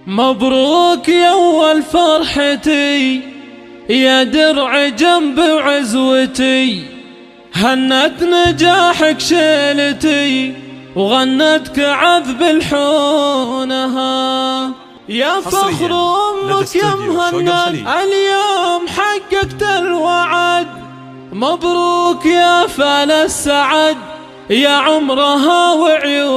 مبروك يا أول فرحتي يا درع جنب عزوتي، هنت نجاحك شيلتي وغنتك عذب الحونها. يا فخر أمك يا مهند اليوم حققت الوعد، مبروك يا فال السعد يا عمرها وعيونها.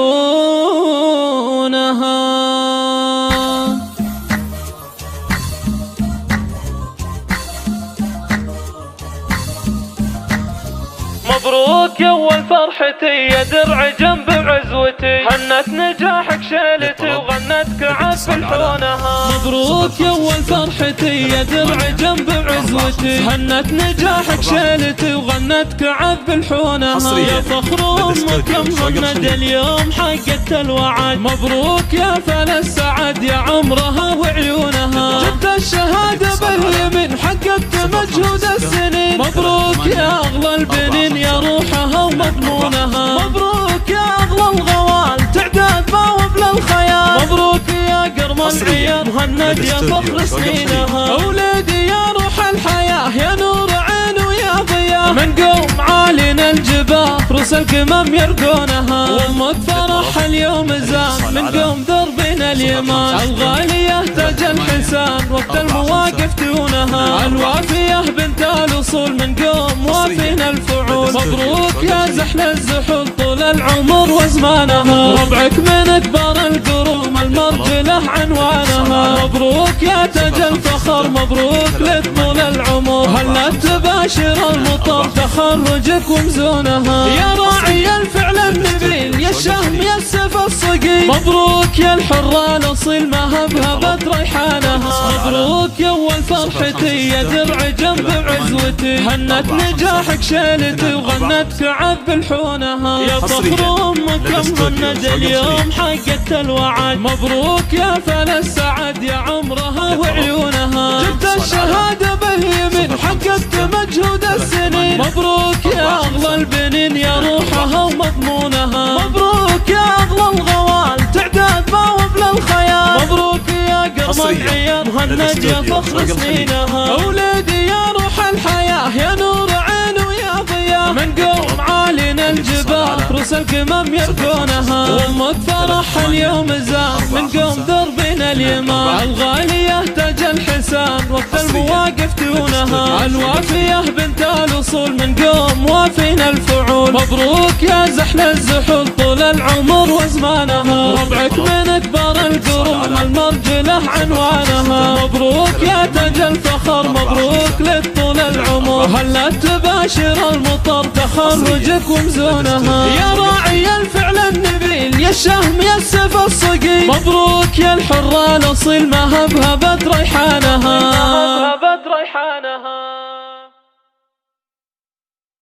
مبروك يا أول فرحتي يا درع جنب عزوتي، هنت نجاحك شيلتي وغنتك عذب الحونها. مبروك يا أول فرحتي يا درع جنب عزوتي، هنت نجاحك شيلتي وغنتك عذب الحونها. يا فخر أمك يا مهند اليوم حققت الوعد، مبروك يا فال السعد يا عمرها وعيونها. جبت الشهادة باليمين حققت مجهود السنين، مبروك يا أغلى البنين يا روحها ومضمونها. مبروك يا أغلى الغوال تعداد ما وبل الخيال، مبروك يا قرم العيال مهند يا فخر سنينها. أولادي يا روح الحياة يا نور عين ويا ضياء، من قوم عالينا الجباه رؤوس القمم يرقونها. وامك فرح اليوم زان من قوم دربنا اليمان، الغالية تاج الحسان وقت المواقف دونها. الوافية بنت الأصول من قوم وافينا الفعول، مبروك يا زحل الزحول طول العمر وزمانها. ربعك من أكبر القروم المرجلة عنوانها، مبروك يا تاج الفخر مبروك لك طول العمر. هلا تباشر المطر تخرجك ومزونها. يا راعي الفعل النبيل يا الشهم يا السيف الصقيل، مبروك يا الحرة الأصيل ما هبهبت ريحانها. مبروك يا أول فرحتي يا درع جنب عزوتي، هنت نجاحك شيلتي وغنتك عذب الحونها. يا فخر أمك يا مهند اليوم حققت الوعد، مبروك يا فال السعد يا عمرها وعيونها. جبت الشهادة باليمين حققت مجهود السنين، مبروك يا أغلى البنين يا روحها ومضمونها. مبروك يا أغلى الغوال تعداد ما وبل الخيال، مبروك يا قرم العيال مهند يا فخر سنينها. أولادي يا روح الحياة يا نور عين ويا ضياء، من قوم عالينا الجباه رؤوس القمم يرقونها. وامك فرح اليوم زان من قوم دربنا اليمان، الغالية تاج الحسان وقت المواقف دونها. الوافية بنت الأصول من قوم وافينا الفعول، مبروك يا زحل الزحول طول العمر وزمانها. ربعك من أكبر القروم المرجلة عنوانها، مبروك يا تاج الفخر مبروك لك طول العمر. هلا تباشر المطر تخرجك ومزونها. يا راعي الفعل النبيل يا الشهم يا السيف الصقيل، مبروك يا الحرة الأصيل ما هبهبت ريحانها.